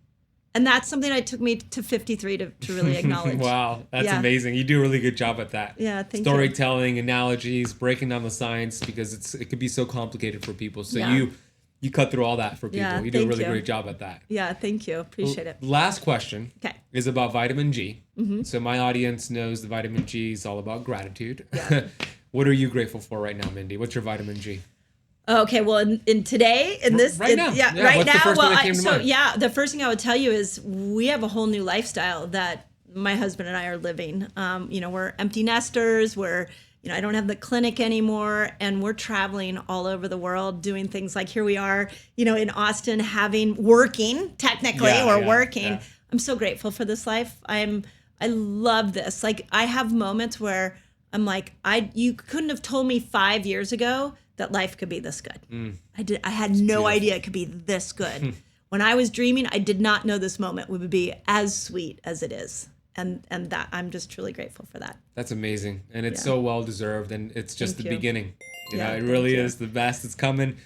[SPEAKER 2] And that's something that took me to 53 to really acknowledge.
[SPEAKER 1] Wow, that's amazing. You do a really good job at that.
[SPEAKER 2] Yeah, thank you.
[SPEAKER 1] Storytelling, analogies, breaking down the science because it could be so complicated for people. So you cut through all that for people.
[SPEAKER 2] Yeah,
[SPEAKER 1] you do a really
[SPEAKER 2] you.
[SPEAKER 1] great job at that.
[SPEAKER 2] Yeah, thank you. Appreciate it.
[SPEAKER 1] Last question is about vitamin G. So my audience knows the vitamin G is all about gratitude.
[SPEAKER 2] Yeah.
[SPEAKER 1] What are you grateful for right now, Mindy? What's your vitamin G?
[SPEAKER 2] Okay, well, in today, in this,
[SPEAKER 1] right now,
[SPEAKER 2] right
[SPEAKER 1] what's
[SPEAKER 2] now.
[SPEAKER 1] The first thing that came to mind?
[SPEAKER 2] The first thing I would tell you is we have a whole new lifestyle that my husband and I are living. We're empty nesters. I don't have the clinic anymore, and we're traveling all over the world doing things like here we are, in Austin, working. I'm so grateful for this life. I love this. Like I have moments where I'm like, you couldn't have told me 5 years ago that life could be this good. I had no idea it could be this good. When I was dreaming, I did not know this moment would be as sweet as it is. and that I'm just truly grateful for that.
[SPEAKER 1] That's amazing. And it's so well deserved. And it's just
[SPEAKER 2] Thank
[SPEAKER 1] the
[SPEAKER 2] you.
[SPEAKER 1] beginning. You know,
[SPEAKER 2] Yeah,
[SPEAKER 1] it
[SPEAKER 2] thank
[SPEAKER 1] really
[SPEAKER 2] you.
[SPEAKER 1] is the best. It's coming.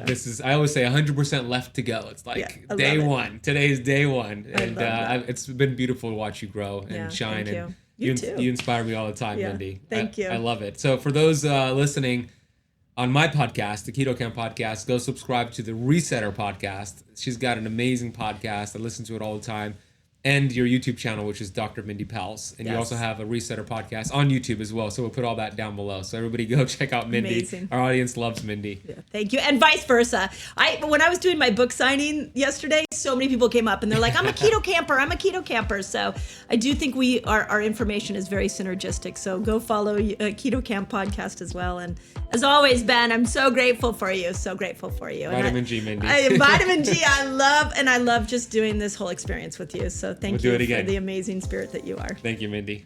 [SPEAKER 1] This is, I always say 100% left to go. It's like
[SPEAKER 2] I
[SPEAKER 1] day
[SPEAKER 2] love it.
[SPEAKER 1] one. Today's day one.
[SPEAKER 2] I
[SPEAKER 1] And
[SPEAKER 2] love that.
[SPEAKER 1] it's been beautiful to watch you grow and
[SPEAKER 2] Yeah,
[SPEAKER 1] shine.
[SPEAKER 2] thank
[SPEAKER 1] And
[SPEAKER 2] you. You too.
[SPEAKER 1] you inspire me all the time,
[SPEAKER 2] Yeah,
[SPEAKER 1] Mindy.
[SPEAKER 2] thank you.
[SPEAKER 1] I love it. So for those listening on my podcast, the Keto Camp podcast, go subscribe to the Resetter podcast. She's got an amazing podcast. I listen to it all the time. And your YouTube channel, which is Dr. Mindy Pelz. And you
[SPEAKER 2] Yes.
[SPEAKER 1] also have a Resetter podcast on YouTube as well. So we'll put all that down below. So everybody go check out Mindy.
[SPEAKER 2] Amazing.
[SPEAKER 1] Our audience loves Mindy.
[SPEAKER 2] Yeah, thank you, and vice versa. When I was doing my book signing yesterday, so many people came up and they're like, "I'm a keto camper. I'm a keto camper." So I do think our information is very synergistic. So go follow Keto Camp podcast as well. And as always, Ben, I'm so grateful for you. So grateful for you.
[SPEAKER 1] Vitamin G, Mindy.
[SPEAKER 2] Vitamin G. I love just doing this whole experience with you. So thank
[SPEAKER 1] We'll do
[SPEAKER 2] you
[SPEAKER 1] it again.
[SPEAKER 2] for the amazing spirit that you are.
[SPEAKER 1] Thank you, Mindy.